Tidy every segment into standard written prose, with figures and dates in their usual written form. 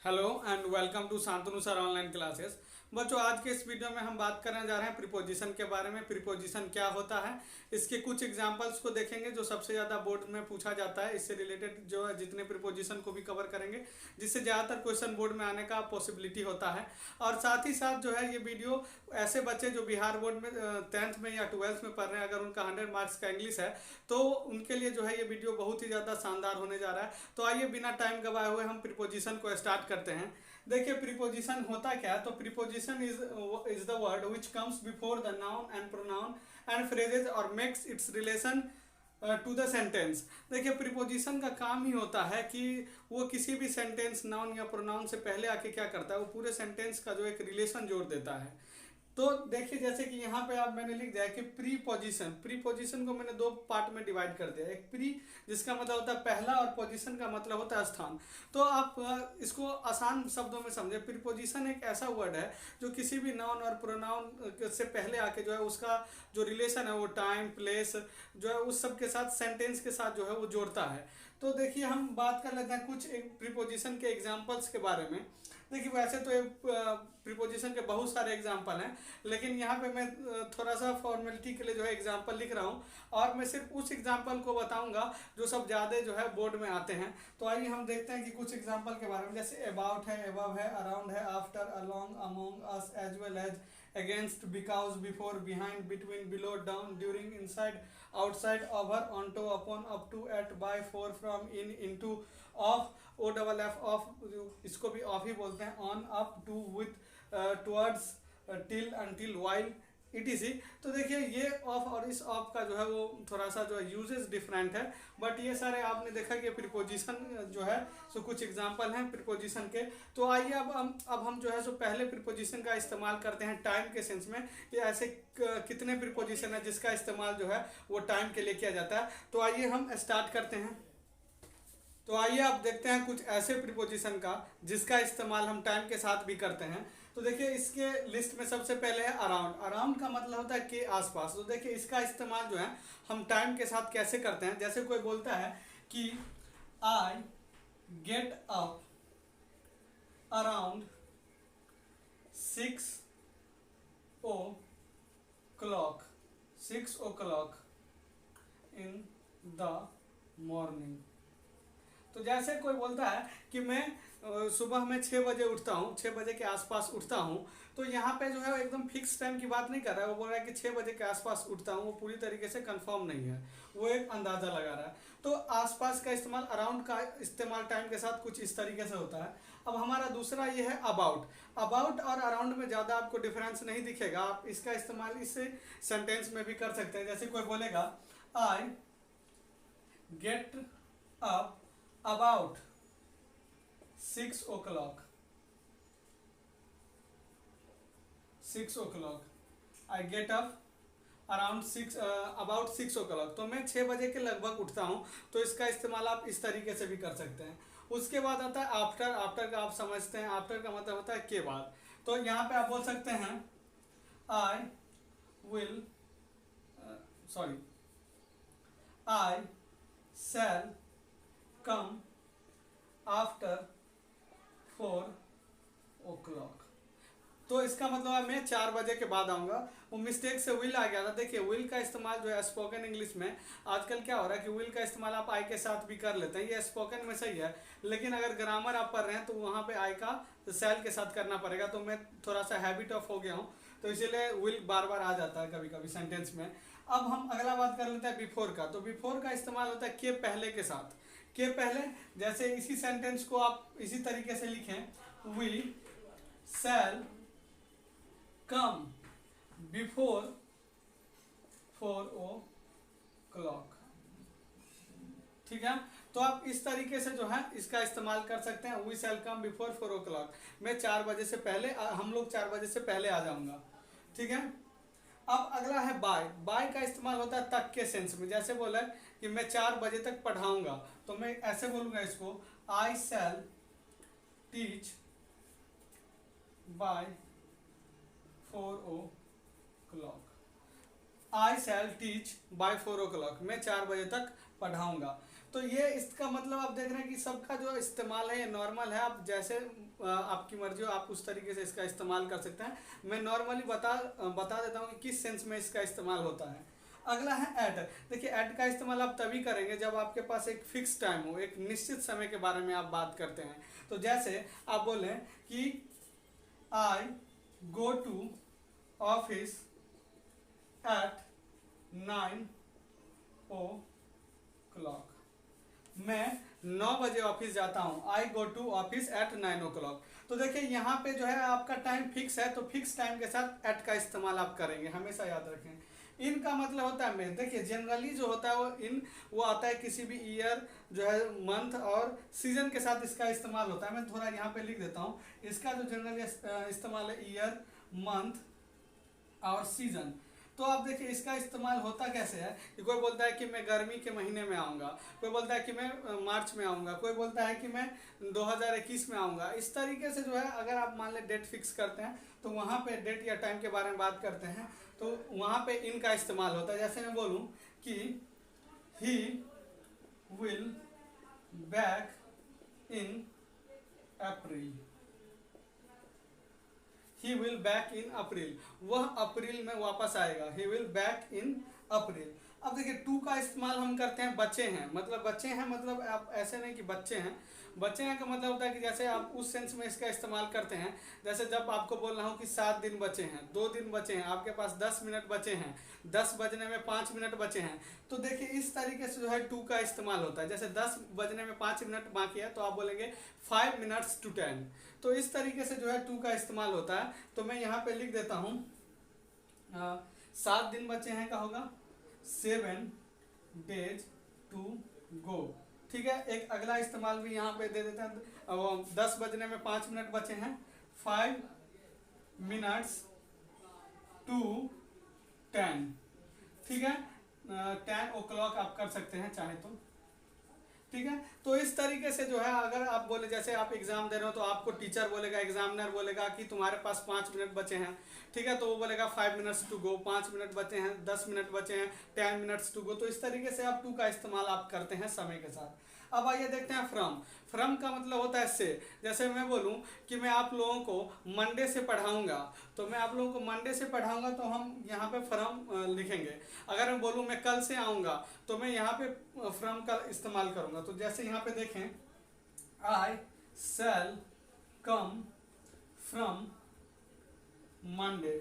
Hello and welcome to Shantanu sir online classes. बच्चों, आज के इस वीडियो में हम बात करने जा रहे हैं प्रीपोजिशन के बारे में। प्रीपोजिशन क्या होता है, इसके कुछ एग्जांपल्स को देखेंगे जो सबसे ज़्यादा बोर्ड में पूछा जाता है। इससे रिलेटेड जो है जितने प्रीपोजिशन को भी कवर करेंगे, जिससे ज़्यादातर क्वेश्चन बोर्ड में आने का पॉसिबिलिटी होता है। और साथ ही साथ जो है ये वीडियो ऐसे बच्चे जो बिहार बोर्ड में 10th में या 12th में पढ़ रहे हैं, अगर उनका 100 मार्क्स का इंग्लिश है तो उनके लिए जो है ये वीडियो बहुत ही ज़्यादा शानदार होने जा रहा है। तो आइए बिना टाइम गवाए हुए हम प्रीपोजिशन को स्टार्ट करते हैं। देखिए प्रीपोजिशन होता क्या है। तो preposition is the word which comes before the noun and pronoun and phrases और makes its relation to the sentence. देखिए प्रीपोजिशन का काम ही होता है कि वो किसी भी सेंटेंस नाउन या प्रोनाउन से पहले आके क्या करता है, वो पूरे सेंटेंस का जो एक रिलेशन जोड़ देता है। तो देखिए जैसे कि यहाँ पे आप मैंने लिख दिया कि प्रीपोजिशन। प्रीपोजिशन को मैंने दो पार्ट में डिवाइड कर दिया। एक प्री जिसका मतलब होता है पहला, और पोजीशन का मतलब होता है स्थान। तो आप इसको आसान शब्दों में समझे। प्रीपोजिशन एक ऐसा वर्ड है जो किसी भी नाउन और प्रोनाउन से पहले आके जो है उसका जो रिलेशन है वो टाइम प्लेस जो है उस सब के साथ सेंटेंस के साथ जो है वो जोड़ता है। तो देखिए हम बात कर लेते हैं कुछ प्रीपोजिशन के एग्जाम्पल्स के बारे में। देखिए वैसे तो प्रीपोजिशन के बहुत सारे एग्जाम्पल हैं, लेकिन यहाँ पे मैं थोड़ा सा फॉर्मेलिटी के लिए जो है एग्जाम्पल लिख रहा हूँ, और मैं सिर्फ उस एग्जाम्पल को बताऊंगा जो सब ज़्यादा जो है बोर्ड में आते हैं। तो आइए हम देखते हैं कि कुछ एग्जाम्पल के बारे में। जैसे अबाउट है, अबव है, अराउंड है, after, along, among, as, as well as, against, because, before, behind, between, below, down, during, inside, outside, over, onto, upon, up to, at, by, for, from, in, into, of, O double F, off, इसको भी off ही बोलते हैं, on, up, to, with, towards, till, until, while, etc. तो देखिए ये of और इस ऑफ का जो है वो थोड़ा सा जो है यूजेस डिफरेंट है, बट ये सारे आपने देखा कि प्रीपोजिशन जो है सो कुछ एग्जांपल हैं प्रीपोजिशन के। तो आइए अब हम जो है सो पहले प्रीपोजिशन का इस्तेमाल करते हैं टाइम के सेंस में। कि ऐसे कितने प्रीपोजिशन है जिसका इस्तेमाल जो है वो टाइम के लिए किया जाता है। तो आइए हम स्टार्ट करते हैं। तो आइए आप देखते हैं कुछ ऐसे प्रीपोजिशन का जिसका इस्तेमाल हम टाइम के साथ भी करते हैं। तो देखिए इसके लिस्ट में सबसे पहले है अराउंड। अराउंड का मतलब होता है के आसपास। तो देखिए इसका इस्तेमाल जो है हम टाइम के साथ कैसे करते हैं। जैसे कोई बोलता है कि I get up around 6 o'clock, 6 o'clock in the morning. तो जैसे कोई बोलता है कि मैं सुबह में 6 बजे उठता हूँ, 6 बजे के आसपास उठता हूँ, तो यहाँ पे जो है वो एकदम फिक्स टाइम की बात नहीं कर रहा है। वो बोल रहा है कि 6 बजे के आसपास उठता हूँ, वो पूरी तरीके से कंफर्म नहीं है, वो एक अंदाज़ा लगा रहा है। तो आसपास का इस्तेमाल, अराउंड का इस्तेमाल टाइम के साथ कुछ इस तरीके से होता है। अब हमारा दूसरा ये है अबाउट। अबाउट और अराउंड में ज़्यादा आपको डिफरेंस नहीं दिखेगा। आप इसका इस्तेमाल इस सेंटेंस में भी कर सकते हैं। जैसे कोई बोलेगा I get up about 6 o'clock, 6 o'clock, I get up around 6 o'clock। तो मैं 6 बजे के लगभग उठता हूँ। तो इसका इस्तेमाल आप इस तरीके से भी कर सकते हैं। उसके बाद आता है आफ्टर। आफ्टर का आप समझते हैं, आफ्टर का मतलब होता है के बाद। तो यहाँ पे आप बोल सकते हैं I will sorry I shall come after 4 o'clock। तो इसका मतलब है मैं 4 बजे के बाद आऊँगा। वो मिस्टेक से विल आ गया था। देखिए विल का इस्तेमाल जो है स्पोकन इंग्लिश में आजकल क्या हो रहा है कि विल का इस्तेमाल आप आई के साथ भी कर लेते हैं। ये स्पोकन में सही है, लेकिन अगर ग्रामर आप पढ़ रहे हैं तो वहाँ पे आई का सेल के साथ करना पड़ेगा। तो मैं थोड़ा सा हैबिट ऑफ हो गया हूँ, तो इसीलिए विल बार बार आ जाता है कभी कभी सेंटेंस में। अब हम अगला बात कर लेते हैं बिफोर का। तो बिफोर का इस्तेमाल होता है के पहले के साथ। के पहले जैसे इसी सेंटेंस को आप इसी तरीके से लिखें, we shall come before 4 o'clock। ठीक है, तो आप इस तरीके से जो है इसका इस्तेमाल कर सकते हैं। We shall come before 4 o'clock। मैं 4 बजे से पहले, हम लोग 4 बजे से पहले आ जाऊंगा। ठीक है। अब अगला है बाय। बाय का इस्तेमाल होता है तक के सेंस में। जैसे बोला कि मैं 4 बजे तक पढ़ाऊंगा, तो मैं ऐसे बोलूंगा इसको, I shall teach by 4 o'clock। I shall teach by 4 o'clock। मैं 4 बजे तक पढ़ाऊंगा। तो ये इसका मतलब आप देख रहे हैं कि सबका जो इस्तेमाल है ये नॉर्मल है। आप जैसे आपकी मर्जी हो आप उस तरीके से इसका इस्तेमाल कर सकते हैं। मैं नॉर्मली बता देता हूँ कि किस सेंस में इसका इस्तेमाल होता है। अगला है ऐट। देखिए ऐट का इस्तेमाल आप तभी करेंगे जब आपके पास एक फिक्स टाइम हो, एक निश्चित समय के बारे में आप बात करते हैं। तो जैसे आप बोलें कि I go to office at 9 o'clock। मैं 9 बजे ऑफिस जाता हूँ। I go to office at 9 o'clock। तो देखिए यहाँ पे जो है आपका टाइम फिक्स है, तो फिक्स टाइम के साथ एट का इस्तेमाल आप करेंगे, हमेशा याद रखें। इन का मतलब होता है में। देखिए जनरली जो होता है वो आता है किसी भी ईयर जो है मंथ और सीजन के साथ इसका इस्तेमाल होता है। मैं थोड़ा यहाँ पे लिख देता हूँ। इसका जो जनरली इस्तेमाल है ईयर, मंथ और सीजन। तो आप देखिए इसका इस्तेमाल होता कैसे है कि कोई बोलता है कि मैं गर्मी के महीने में आऊँगा, कोई बोलता है कि मैं मार्च में आऊँगा, कोई बोलता है कि मैं 2021 में आऊँगा। इस तरीके से जो है अगर आप मान लें डेट फिक्स करते हैं तो वहाँ पे डेट या टाइम के बारे में बात करते हैं तो वहाँ पे इनका इस्तेमाल होता है। जैसे मैं बोलूँ कि he will back in April, he will back in April, वह अप्रैल में वापस आएगा। He will back in April. अब देखिए टू का इस्तेमाल हम करते हैं बच्चे हैं, मतलब बच्चे हैं मतलब आप ऐसे नहीं कि बच्चे हैं। बच्चे हैं का मतलब होता है कि जैसे आप उस सेंस में इसका इस्तेमाल करते हैं जैसे जब आपको बोल रहा हूँ कि 7 दिन बचे हैं, 2 दिन बचे हैं, आपके पास 10 मिनट बचे हैं, 10 बजने में 5 मिनट बचे हैं। तो देखिए इस तरीके से जो है टू का इस्तेमाल होता है। जैसे 10 बजने में 5 मिनट बाकी है तो आप बोलेंगे 5 minutes to 10। तो इस तरीके से जो है टू का इस्तेमाल होता है। तो मैं यहाँ पे लिख देता हूँ 7 दिन बचे हैं का होगा 7 days to go। ठीक है, एक अगला इस्तेमाल भी यहाँ पे दे देते हैं। 10 बजने में 5 मिनट बचे हैं, 5 minutes to 10। ठीक है, 10 o'clock आप कर सकते हैं चाहे तो। ठीक है, तो इस तरीके से जो है अगर आप बोले जैसे आप एग्जाम दे रहे हो तो आपको टीचर बोलेगा, एग्जामिनर बोलेगा कि तुम्हारे पास 5 मिनट बचे हैं। ठीक है, तो वो बोलेगा 5 minutes to go, 5 मिनट बचे हैं, 10 मिनट बचे हैं, 10 minutes to go। तो इस तरीके से आप टू का इस्तेमाल आप करते हैं समय के साथ। अब आइए देखते हैं फ्रॉम। फ्रॉम का मतलब होता है से। जैसे मैं बोलूं कि मैं आप लोगों को मंडे से पढ़ाऊंगा, तो मैं आप लोगों को मंडे से पढ़ाऊंगा तो हम यहाँ पे फ्रॉम लिखेंगे। अगर मैं बोलूं मैं कल से आऊँगा तो मैं यहाँ पे फ्रॉम का इस्तेमाल करूँगा। तो जैसे यहाँ पे देखें, I shall come from Monday,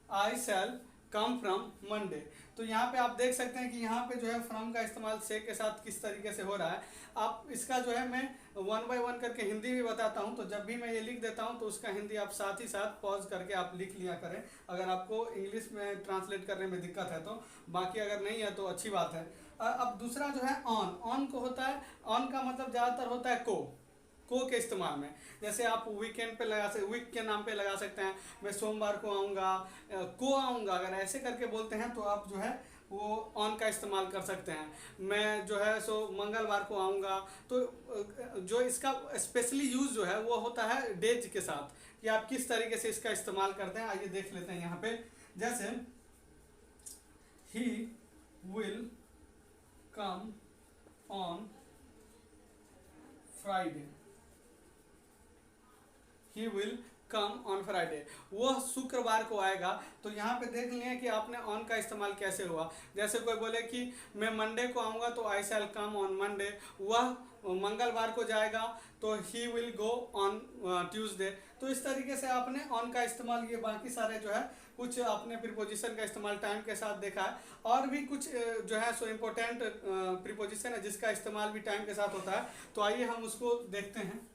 I shall come from Monday. तो यहाँ पे आप देख सकते हैं कि यहाँ पे जो है फ्रॉम का इस्तेमाल से के साथ किस तरीके से हो रहा है। आप इसका जो है मैं 1 by 1 करके हिंदी भी बताता हूँ। तो जब भी मैं ये लिख देता हूँ तो उसका हिंदी आप साथ ही साथ पॉज करके आप लिख लिया करें, अगर आपको इंग्लिश में ट्रांसलेट करने में दिक्कत है तो। बाकी अगर नहीं है तो अच्छी बात है। अब दूसरा जो है ऑन। ऑन को होता है, ऑन का मतलब ज़्यादातर होता है को के इस्तेमाल में। जैसे आप वीकेंड पे लगा सकते, वीक के नाम पे लगा सकते हैं। मैं सोमवार को आऊँगा, को आऊँगा, अगर ऐसे करके बोलते हैं तो आप जो है वो ऑन का इस्तेमाल कर सकते हैं। मैं जो है सो मंगलवार को आऊँगा। तो जो इसका स्पेशली यूज़ जो है वो होता है डेज के साथ, कि आप किस तरीके से इसका इस्तेमाल करते हैं। आइए देख लेते हैं यहाँ पे। जैसे he will come on Friday, he will come on Friday, वह शुक्रवार को आएगा। तो यहाँ पे देख लिया कि आपने ऑन का इस्तेमाल कैसे हुआ। जैसे कोई बोले कि मैं मंडे को आऊँगा तो आई शैल कम ऑन मंडे, वह मंगलवार को जाएगा तो he will go on Tuesday. तो इस तरीके से आपने ऑन का इस्तेमाल, ये बाकी सारे जो है कुछ आपने प्रीपोजिशन का इस्तेमाल टाइम के साथ देखा है। और भी कुछ जो है सो इम्पोर्टेंट प्रीपोजिशन है जिसका इस्तेमाल भी टाइम के साथ होता है। तो आइए हम उसको देखते हैं।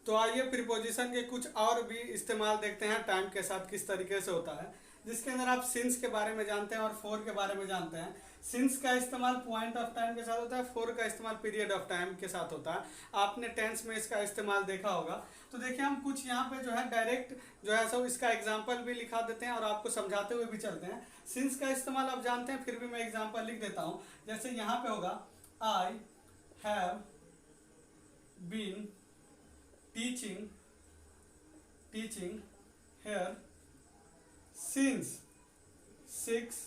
तो आइए प्रीपोजिशन के कुछ और भी इस्तेमाल देखते हैं टाइम के साथ किस तरीके से होता है, जिसके अंदर आप सिंस के बारे में जानते हैं और फोर के बारे में जानते हैं। सिंस का इस्तेमाल पॉइंट ऑफ टाइम के साथ होता है, फोर का इस्तेमाल पीरियड ऑफ टाइम के साथ होता है। आपने टेंस में इसका इस्तेमाल देखा होगा। तो देखिए हम कुछ यहाँ पे जो है डायरेक्ट जो है सब इसका एग्जाम्पल भी लिखा देते हैं और आपको समझाते हुए भी चलते हैं। सिंस का इस्तेमाल आप जानते हैं, फिर भी मैं एग्जाम्पल लिख देता हूँ। जैसे यहाँ पे होगा I have been teaching here since 6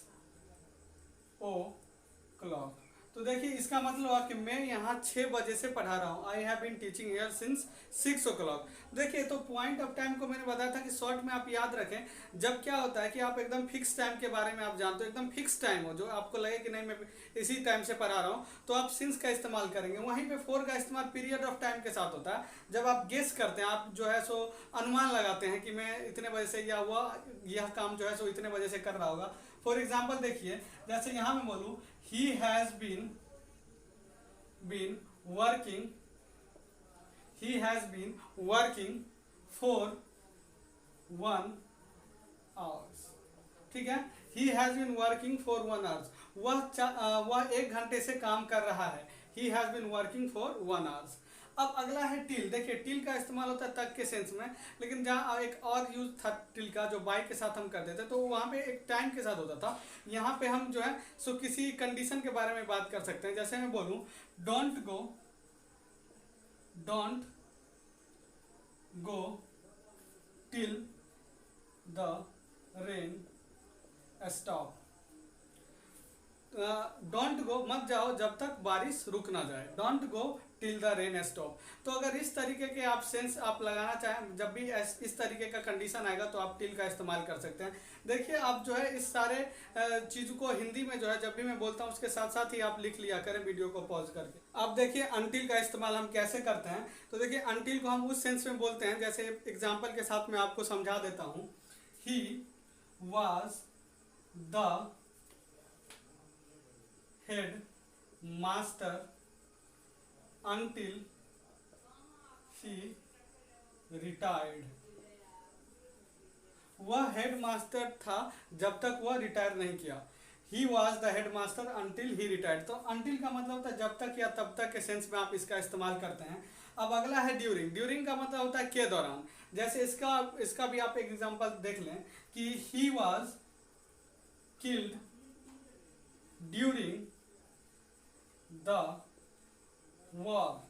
o'clock। तो देखिए इसका मतलब हुआ कि मैं यहाँ 6 बजे से पढ़ा रहा हूँ। I have been teaching here since 6 o'clock। देखिए तो पॉइंट ऑफ टाइम को मैंने बताया था कि शॉर्ट में आप याद रखें। जब क्या होता है कि आप एकदम फिक्स टाइम के बारे में आप जानते हो, एकदम फिक्स टाइम हो जो आपको लगे कि नहीं मैं इसी टाइम से पढ़ा रहा हूँ, तो आप सिंस का इस्तेमाल करेंगे। वहीं पे फॉर का इस्तेमाल पीरियड ऑफ टाइम के साथ होता है। जब आप गेस करते हैं, आप जो है सो अनुमान लगाते हैं कि मैं इतने बजे से यह काम जो है सो इतने बजे से कर रहा होगा। फॉर एग्जाम्पल देखिए, जैसे यहाँ मैं बोलूँ he has been working, he has been working for 1 hours। ठीक है, he has been working for 1 hours, वह 1 घंटे से काम कर रहा है। he has been working for 1 hours। अब अगला है टिल। देखिए टिल का इस्तेमाल होता है तक के सेंस में, लेकिन जहाँ एक और यूज था टिल का जो बाई के साथ हम करते थे, तो वहाँ पे एक टाइम के साथ होता था। यहाँ पे हम जो है सो किसी कंडीशन के बारे में बात कर सकते हैं। जैसे मैं बोलूँ don't go till the rain stop. Don't go, मत जाओ जब तक बारिश रुक ना जाए। Don't go till the rain stop. तो अगर इस तरीके के आप सेंस आप लगाना चाहें, जब भी इस तरीके का कंडीशन आएगा तो आप टिल का इस्तेमाल कर सकते हैं। देखिए आप जो है इस सारे चीज़ को हिंदी में जो है जब भी मैं बोलता हूँ उसके साथ साथ ही आप लिख लिया करें वीडियो को पॉज करके। अब देखिए अनटिल का इस्तेमाल हम कैसे करते हैं। तो देखिए अनटिल को हम उस सेंस में बोलते हैं, जैसे एग्जाम्पल के साथ मैं आपको समझा देता हूँ। He was the head master until he retired। वह हेड मास्टर था जब तक वह रिटायर नहीं किया। He was the head master until he retired. तो अंटिल का मतलब होता है जब तक या तब तक के सेंस में आप इसका इस्तेमाल करते हैं। अब अगला है ड्यूरिंग। ड्यूरिंग का मतलब होता है के दौरान। जैसे इसका भी आप एक एग्जांपल देख लें कि he was killed during the war.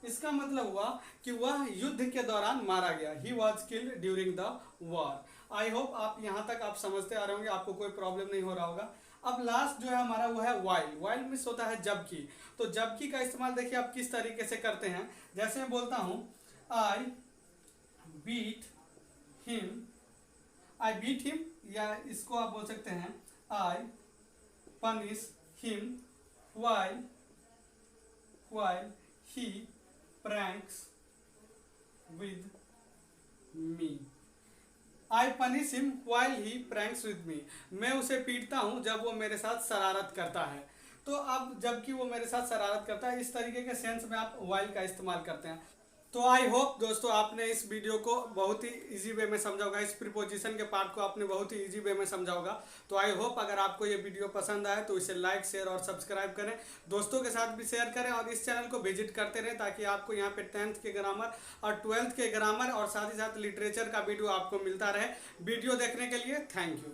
इसका मतलब हुआ कि वह युद्ध के दौरान मारा गया। He was killed during the war. I hope आप यहाँ तक आप समझते आ रहे होंगे, आपको कोई प्रॉब्लम नहीं हो रहा होगा। अब लास्ट जो है हमारा वो है वाइल। वाइल मिस होता है जबकि। तो जबकि का इस्तेमाल देखिए आप किस तरीके से करते हैं। जैसे मैं बोलता हूँ आई बीट हिम, या इसको आप बोल सकते हैं I punish him while he pranks with me। I punish him while he pranks with me। मैं उसे पीटता हूँ जब वो मेरे साथ शरारत करता है। तो अब जबकि वो मेरे साथ शरारत करता है, इस तरीके के सेंस में आप while का इस्तेमाल करते हैं। तो आई होप दोस्तों आपने इस वीडियो को बहुत ही इजी वे में समझा होगा। इस प्रीपोजिशन के पार्ट को आपने बहुत ही इजी वे में समझा होगा। तो आई होप अगर आपको ये वीडियो पसंद आए तो इसे लाइक शेयर और सब्सक्राइब करें, दोस्तों के साथ भी शेयर करें और इस चैनल को विजिट करते रहें ताकि आपको यहाँ पे 10th के ग्रामर और 12th के ग्रामर और साथ ही साथ लिटरेचर का वीडियो आपको मिलता रहे। वीडियो देखने के लिए थैंक यू।